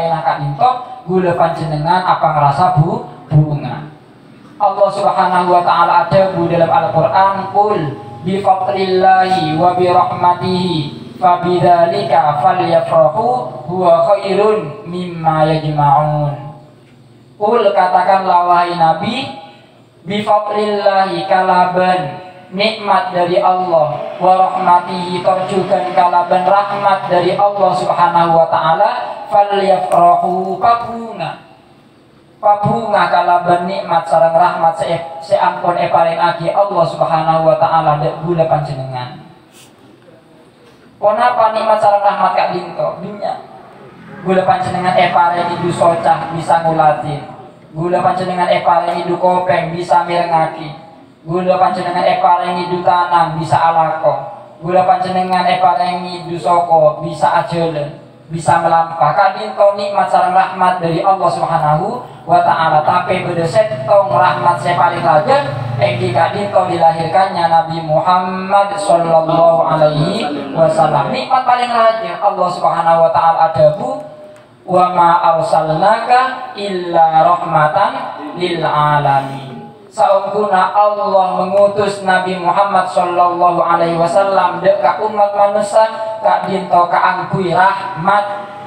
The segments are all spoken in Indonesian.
Kak dinto gula panjenengan apa ngerasa bunga. Allah Subhanahu wa taala ada dalam Al-Qur'an, qul bi fadlillahi wa bi rahmatihi fabidzalika falyafrahu huwa khairun mimma yajma'un. Qul katakanlah wahai Nabi, bi fadlillahi kalaban nikmat dari Allah, wa rahmatihi terjukan kalaban rahmat dari Allah Subhanahu wa taala, falyafrahu pabunga kalaban nikmat sareng rahmat seampun paring agi Allah Subhanahu wa taala dek gula panjenengan. Kenapa nikmat sareng rahmat Kak dinto? Binya gula panjenengan paring idu socah bisa ngulatin. Gula panjenengan paring idu kopeng bisa mirengaki. Gula panjenengan paring idu tanam bisa alako. Gula panjenengan paring idu soko bisa ajelen, bisa melampah. Kak dinto nikmat sareng rahmat dari Allah Subhanahu wa ta'ala, tapi bedeset tong rahmat saya paling raja Kak dinto dilahirkannya Nabi Muhammad sallallahu alaihi wasallam. Nikmat paling raja Allah Subhanahu wa ta'ala adabu wa ma arsalnaka illa rahmatan lil alamin. Saungkuna Allah mengutus Nabi Muhammad sallallahu alaihi wasallam dek ka umat manusia, Kak dinto kaangkui rahmat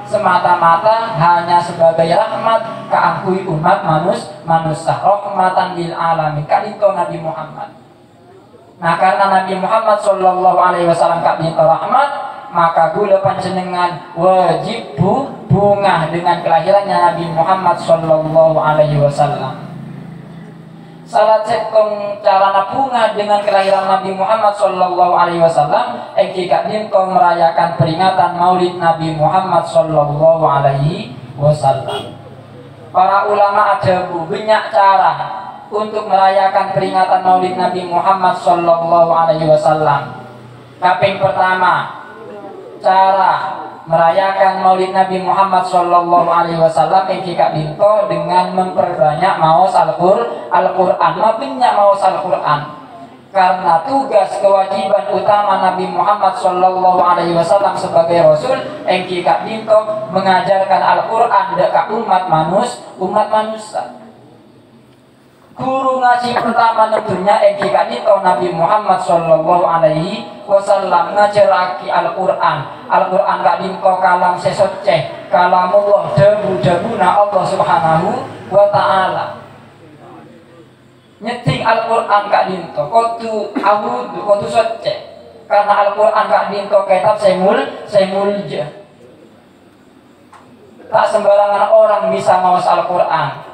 semata-mata hanya sebagai rahmat kaangkui umat manusia, rahmatan lil alamin. Kak dinto Nabi Muhammad. Nah karena Nabi Muhammad sallallahu alaihi wasallam Kak dinto rahmat, maka gula panjenengan wajib bunga dengan kelahirannya Nabi Muhammad sallallahu alaihi wasallam. Salah cekong cara bunga dengan kelahiran Nabi Muhammad sallallahu alaihi wasallam, Kak dinto merayakan peringatan Maulid Nabi Muhammad sallallahu alaihi wasallam. Para ulama ada banyak cara untuk merayakan peringatan Maulid Nabi Muhammad sallallahu alaihi wasallam. Kaping pertama, cara merayakan Maulid Nabi Muhammad sallallahu alaihi wasallam Kak dinto dengan memperbanyak maos Al-Qur'an, mabanyak maos Al-Qur'an. Karena tugas kewajiban utama Nabi Muhammad sallallahu alaihi wasallam sebagai rasul Kak dinto mengajarkan Al-Qur'an dekat umat manusia. Guru ngaji pertama tentunya Kak dinto Nabi Muhammad sallallahu alaihi wasallam ngajaraki Al-Qur'an. Al-Qur'an Kak dinto kalam sesoceh, kalamullah debu-debuna Allah Subhanahu wa taala. Nyeting Al-Qur'an Kak dinto kudu awud kudu soceh. Karena Al-Qur'an Kak dinto kitab semulja. Tak sembarangan orang bisa mawas Al-Qur'an.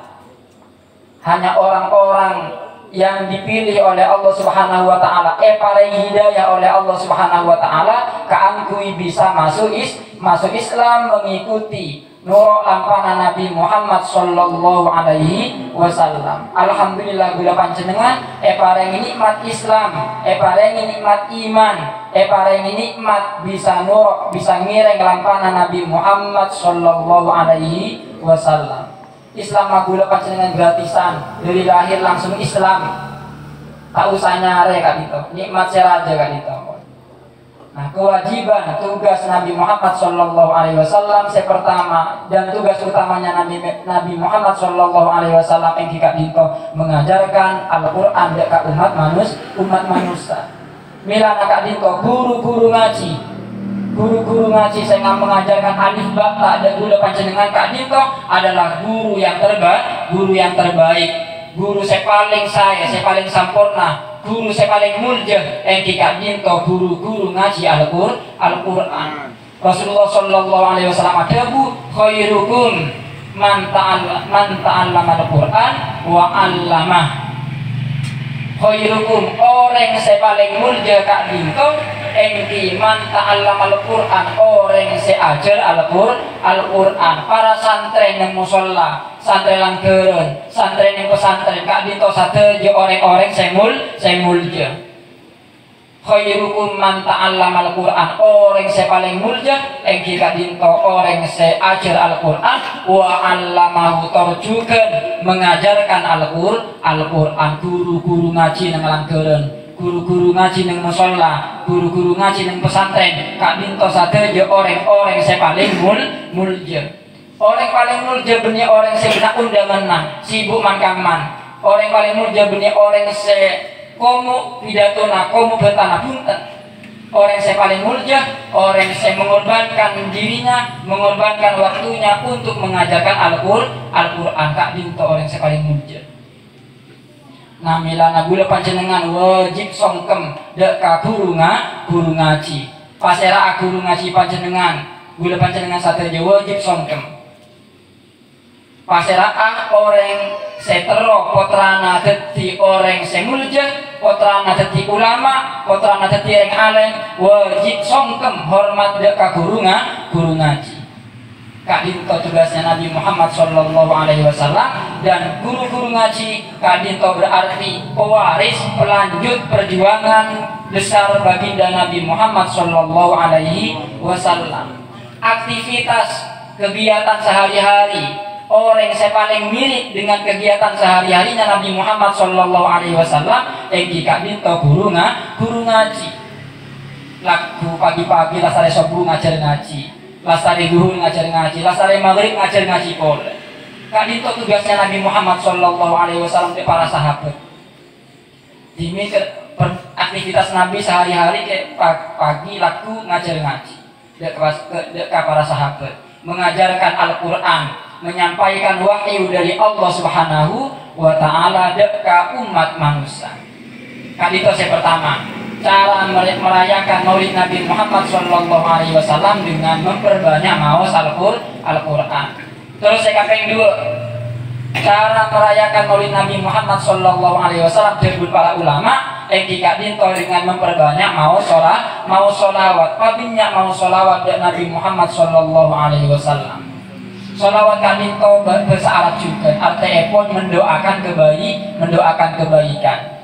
Hanya orang-orang yang dipilih oleh Allah Subhanahu wa taala, paling hidayah oleh Allah Subhanahu wa taala, kaangkui bisa masuk Islam mengikuti nur lampahan Nabi Muhammad sallallahu alaihi wasallam. Alhamdulillah gula panjenengan paling nikmat Islam, paling nikmat iman, paling nikmat bisa nur bisa ngireng lampahan Nabi Muhammad sallallahu alaihi wasallam. Islam magula panjenengan gratisan, dari lahir langsung Islam, tak usah nyare Kak dinto, nikmat seraja Kak dinto. Nah kewajiban tugas Nabi Muhammad sallallahu alaihi wasallam pertama dan tugas utamanya Nabi Muhammad sallallahu alaihi wasallam Kak dinto mengajarkan Al-Qur'an dekat umat manusia. Milana Kak dinto guru-guru ngaji. Guru-guru ngaji saya mengajarkan alif ba ta ada gula panjenengan Kak dinto adalah guru yang terbaik, guru saya paling sempurna, guru saya paling mulia Kak dinto guru ngaji Al-Qur'an. Rasulullah sallallahu alaihi wasallam adabu khairukum man ta'allama Al-Qur'an wa 'allamah. Khairukum orang saya paling mulia Kak dinto man ta'allama Al-Qur'an orang saya ajar Al-Qur'an. Para santri yang musola, santri langgeren, santri yang pesantren Kak dinto sadeja orang-orang saya mulia. Khairukum man ta'allama Al-Qur'an orang saya paling mulia Kak dinto orang saya ajar Al-Qur'an wa 'allamahu terjugan mengajarkan Al-Qur'an. Guru-guru ngaji nang langgeren, guru-guru ngaji nang musola, guru-guru ngaji nang pesantren Kak dinto sadeja orang-orang saya paling mulia. Orang paling mulja benih orang se benak undangan nah sibuk mankaman. Orang paling mulja benih orang se komu pidato na komu bertanah punten. Orang se paling mulja orang se mengorbankan dirinya, mengorbankan waktunya untuk mengajarkan Al-Qur'an. Kak dinto orang se paling mulja. Namilana gula panjenengan wajib songkem dek ka guru ngaji. Pasera guru ngaji panjenengan gula panjenengan sateja wajib songkem. Pasera orang setero potrana dadi orang semulja, potrana dadi ulama, potrana dadi orang alim wajib songkem hormat dek ka guru ngaji. Kak dinto tugasnya Nabi Muhammad Sallallahu Alaihi Wasallam dan guru-guru ngaji. Kak dinto berarti pewaris pelanjut perjuangan besar baginda Nabi Muhammad Sallallahu Alaihi Wasallam. Aktivitas kegiatan sehari-hari orang yang paling mirip dengan kegiatan sehari-harinya Nabi Muhammad Sallallahu Alaihi Wasallam. Kak dinto guru ngaji. Lagu pagi-pagi lasare subuh ngajar ngaji. Lasari duhur ngajar ngaji, lasari maghrib ngajar ngaji pole. Kak dinto tugasnya Nabi Muhammad Sallallahu Alaihi Wasallam ke para sahabat. Dimi aktivitas Nabi sehari-hari ke pagi laku ngajar ngaji. Dek para sahabat mengajarkan Al-Qur'an, menyampaikan wahyu dari Allah Subhanahu wa taala dek ka umat manusia. Kak dinto yang pertama, cara merayakan Maulid Nabi Muhammad Sallallahu Alaihi Wasallam dengan memperbanyak maos Al-Qur'an. Terus yang kedua, cara merayakan Maulid Nabi Muhammad Sallallahu Alaihi Wasallam disebut para ulama Kak dinto dengan memperbanyak maos sholawat. Pabinya maos sholawat dari Nabi Muhammad Sallallahu Alaihi Wasallam. Sholawat Kak dinto bahasa Arab juga, artinya pun mendoakan kebaikan.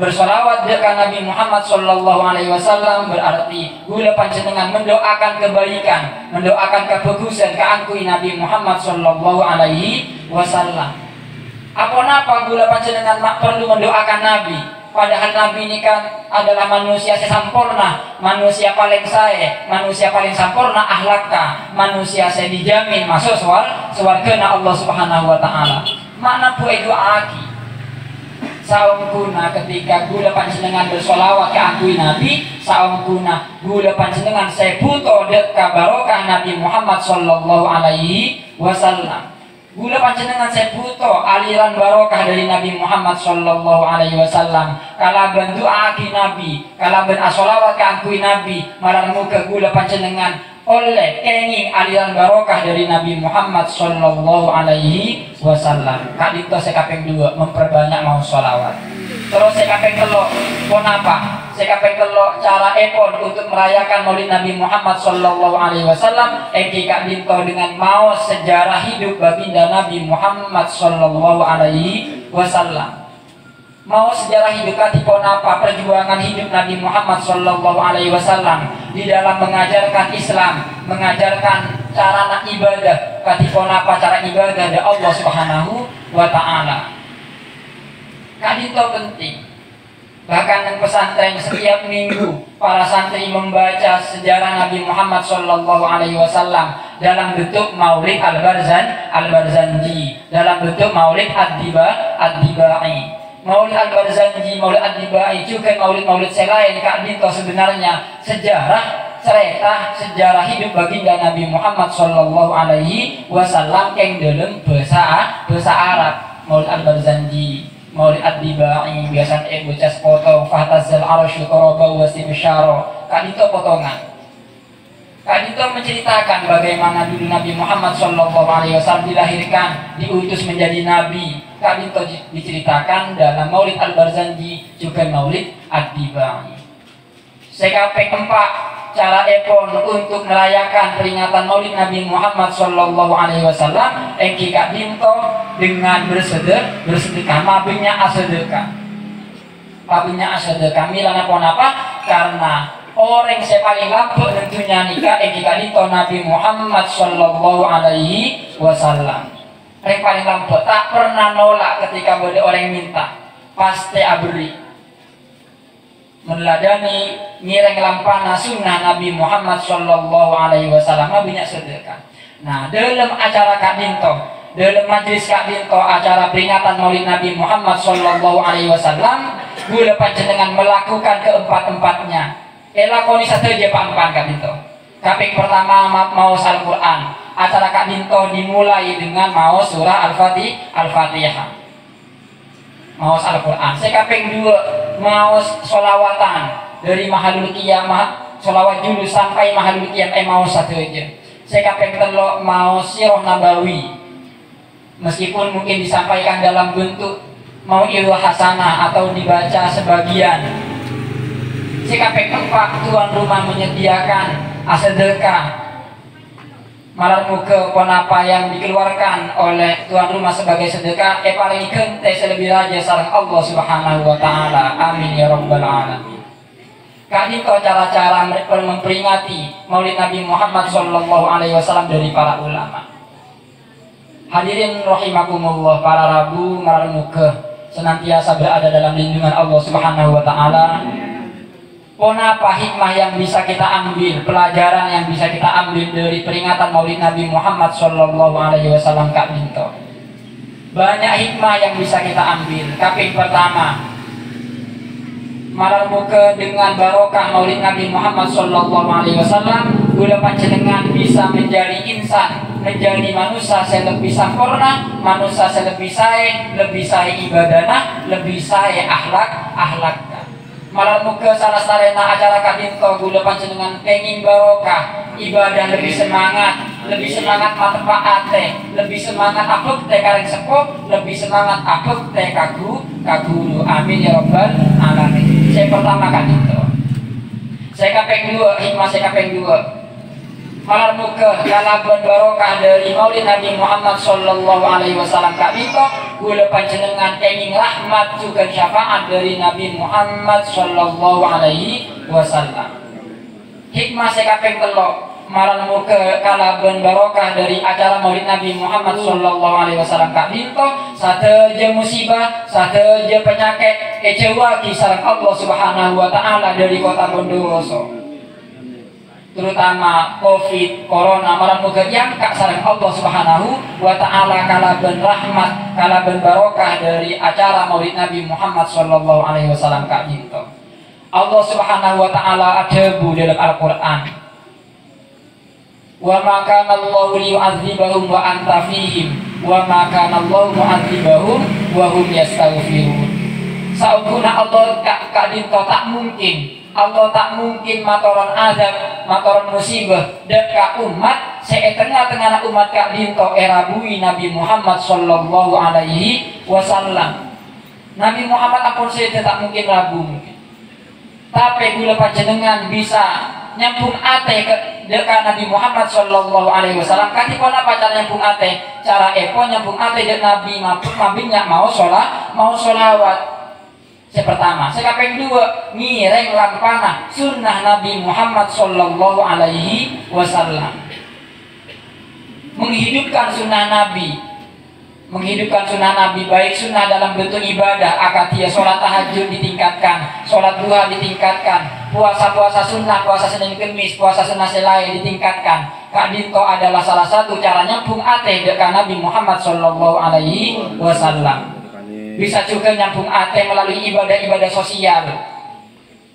Bersolawat dekat Nabi Muhammad Sallallahu Alaihi Wasallam berarti gula panjenengan mendoakan kebaikan, mendoakan kebagusan keangkui Nabi Muhammad Sallallahu Alaihi Wasallam. Apa gula panjenengan perlu mendoakan Nabi? Padahal Nabi ini kan adalah manusia sempurna, manusia paling manusia paling sempurna akhlaknya, manusia saya dijamin masuk surga Allah Subhanahu Wa Taala. Makna buat doa lagi. Saungkuna ketika gula panjenengan bersolawat ke akui Nabi, saungkuna gula panjenengan sebuto dek barokah Nabi Muhammad Sallallahu Alaihi Wasallam. Gula panjenengan sebuto aliran barokah dari Nabi Muhammad Sallallahu Alaihi Wasallam. Kalaban doa ki Nabi, kalaban asolawat ke akui Nabi, mararmu ke gula panjenengan oleh kenging aliran barokah dari Nabi Muhammad Sallallahu Alaihi Wasallam. Kak dinto sekapeng dua memperbanyak mau sholawat. Terus sekapeng telok pun apa? Sekapeng telok cara epon untuk merayakan Maulid Nabi Muhammad Sallallahu Alaihi Wasallam. Kak dinto dengan mau sejarah hidup baginda Nabi Muhammad Sallallahu Alaihi Wasallam. Mau sejarah hidup katipon apa perjuangan hidup Nabi Muhammad Sallallahu Alaihi Wasallam di dalam mengajarkan Islam, mengajarkan cara ibadah, katipon apa cara ibadah dari Allah Subhanahu Wa Taala. Kadito penting. Bahkan yang pesantren setiap minggu para santri membaca sejarah Nabi Muhammad Sallallahu Alaihi Wasallam dalam bentuk Maulid Al-Barzanji, dalam bentuk Maulid Ad-Dibai. Maulid Al-Barzanji, Maulid Ad-Dibai, juga maulid-maulid selain Kak dinto sebenarnya cerita sejarah hidup baginda Nabi Muhammad Sallallahu Alaihi Wasallam yang dalam bahasa Arab. Maulid Al-Barzanji, Maulid Ad-Dibai, biasanya bocah potong fahtazal arsy qaraba wa sibsyara. Kak dinto potongan. Kak dinto menceritakan bagaimana dulu Nabi Muhammad Sallallahu Alaihi Wasallam dilahirkan, diutus menjadi nabi. Kak dinto diceritakan dalam Maulid Al-Barzanji juga Maulid Ad-Dibai. Sekapek empat cara epon untuk merayakan peringatan Maulid Nabi Muhammad Sallallahu Alaihi Wasallam. Kak dinto dengan bersedekah, mabinya asedekah. Mabinya asedekah. Milana pon apa? Karena orang yang paling lampau tentunya nikah Kak dinto Nabi Muhammad Sallallahu Alaihi Wasallam. Yang paling lampau tak pernah nolak ketika boleh orang minta, pasti abri. meneladani ngireng lampana sunnah Nabi Muhammad sallallahu alaihi wasallam banyak sedekah. Nah, dalam acara Kak Dinto, dalam majelis Kak Dinto, acara peringatan Maulid Nabi Muhammad sallallahu alaihi wasallam, gula panjenengan melakukan keempat-empatnya. Elakoni saja pampan Kak Dinto. Kaping pertama mau Al-Quran. Acara Kak Dinto dimulai dengan mau surah Al-Fatihah. Mau Al-Quran. Sekaping dua mau solawatan dari Mahalul Qiyamah, solawat dulu sampai Mahalul Qiyamah mau satu aja. Sekaping telok mau sirah nabawi. Meskipun mungkin disampaikan dalam bentuk mau ilmu hasanah atau dibaca sebagian. Sekaping empat tuan rumah menyediakan sedekah malar muka pon apa yang dikeluarkan oleh tuan rumah sebagai sedekah paling kente selebih raja sareng Allah Subhanahu wa taala. Amin ya rabbal alamin. Kali itu cara-cara memperingati Maulid Nabi Muhammad sallallahu alaihi wasallam dari para ulama. Hadirin rahimakumullah, para rabu malar muka senantiasa berada dalam lindungan Allah Subhanahu wa taala. Apa hikmah yang bisa kita ambil, pelajaran yang bisa kita ambil dari peringatan Maulid Nabi Muhammad sallallahu alaihi wasallam Kak Dinto? Banyak hikmah yang bisa kita ambil. Kaping pertama, malar muka dengan barokah Maulid Nabi Muhammad sallallahu alaihi wasallam, gula panjenengan bisa menjadi insan, menjadi manusia yang lebih sempurna, manusia yang lebih sae, lebih sae ibadahna, lebih sae akhlak. Malar muka salah sarena acara Kak Dinto gula panjenengan kenging barokah, ibadah lebih semangat matepaat teh, lebih semangat apek teh kareng sepuh, lebih semangat apek teh kaguru. Amin ya rabbal alamin. Saya pertama Kak Dinto. Saya kapeng dua, hikmah saya kapeng dua. Malar muka kalaban barokah dari Maulid Nabi Muhammad sallallahu alaihi wasallam Kak Dinto, gula panjenengan kenging rahmat juga syafaat dari Nabi Muhammad sallallahu alaihi wasallam. Hikmah saya kapeng telok, malar muka kalaban barokah dari acara Maulid Nabi Muhammad sallallahu alaihi wasallam Kak Dinto, sateja musibah, sateja penyakit kecewa kisah Allah Subhanahu wa taala dari kota Bondowoso. Terutama COVID, Corona, malam muga yang kak sareng Allah Subhanahu wa taala kalaban rahmat, kalaban barokah dari acara Maulid Nabi Muhammad sallallahu alaihi wasallam Kak Dinto. Allah Subhanahu wa taala adebu dalam Al-Qur'an. Wa ma kana Allahu liyu'adzibahum wa anta fihim wa ma kana Allahu mu'adzibahum wa hum yastaghfirun. Saunguna Allah Kak Dinto Allah tak mungkin matoron azab, matoron musibah deka umat setengah-tengah umat Kak Dinto erabui Nabi Muhammad sallallahu alaihi wasallam. Nabi Muhammad ampun saya tak mungkin rabu mungkin. Tapi gula panjenengan bisa nyambung ate ke deka Nabi Muhammad sallallahu alaihi wasallam. Katipun apa cara nyambung ate? Cara nyambung ate dek Nabi mabinya mau sholawat. Yang pertama, sekapeng dua, ngireng lampana sunnah Nabi Muhammad sallallahu alaihi wasallam. Menghidupkan sunnah Nabi baik sunnah dalam bentuk ibadah, akatia sholat tahajud ditingkatkan, sholat duha ditingkatkan, puasa sunnah, puasa Senin Kemis, puasa sunnah selain ditingkatkan. Kak Dinto adalah salah satu cara nyambung ate dekat Nabi Muhammad sallallahu alaihi wasallam. Bisa juga nyambung ate melalui ibadah-ibadah sosial.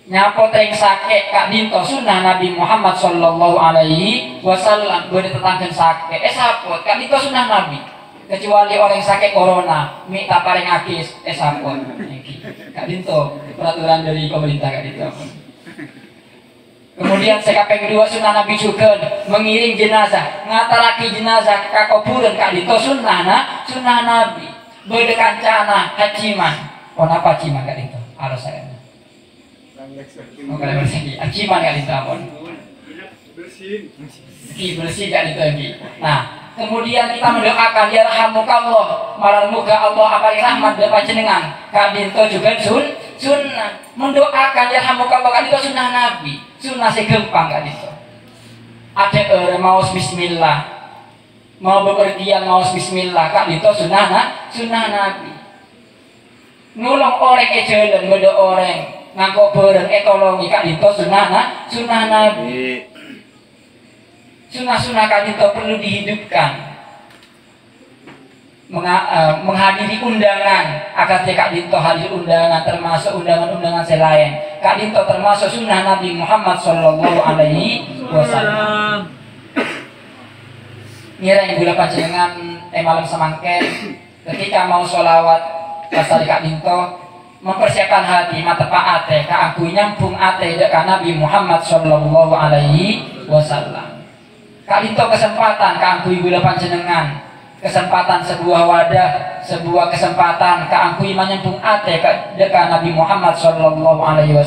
Nyapoteng sakit Kak Dinto sunnah Nabi Muhammad sallallahu alaihi wasallam boleh tetanggen sakit. Sapot Kak Dinto sunnah Nabi. Kecuali orang sakit corona, minta paling akis sapot. Kak Dinto peraturan dari pemerintah Kak Dinto. Kemudian sekapeng kedua sunnah Nabi juga mengiring jenazah, ngataraki jenazah ke kuburan Kak Dinto sunnah Nabi. Berdekancana hajiman. Apa hajiman Kak Dinto? Harus saya. Bukan bersih. Hajiman Kak Dinto apa? Bersih Kak Dinto lagi. Nah, kemudian kita mendoakan ya rahmukallah, malar muga Allah apari rahmat dan panjenengan. Kak Dinto juga sunnah mendoakan ya rahmukallah Kak Dinto sunnah Nabi. Sunnah segempang Kak Dinto. Ada mau bismillah. Mau bepergian mau bismillah Kak Dinto sunnah Nabi. Nulung orang jalan beda orang ngangkok bareng tolongi Kak Dinto sunah Nabi. Sunah-sunah Kak Dinto perlu dihidupkan. Menghadiri undangan agar Kak Dinto hadir undangan, termasuk undangan-undangan selain Kak Dinto, termasuk sunnah Nabi Muhammad Sallallahu Alaihi Wasallam. Ngira yang gula panjenengan malam semangke ketika mau sholawat pasal Kak Dinto mempersiapkan hati mata pak ate Kak aku nyambung ate dekat Nabi Muhammad Sallallahu Alaihi Wasallam. Kak Dinto kesempatan Kak aku gula panjenengan, kesempatan sebuah wadah, sebuah kesempatan keangkui menyambung ate dekat Nabi Muhammad Sallallahu Alaihi Wasallam.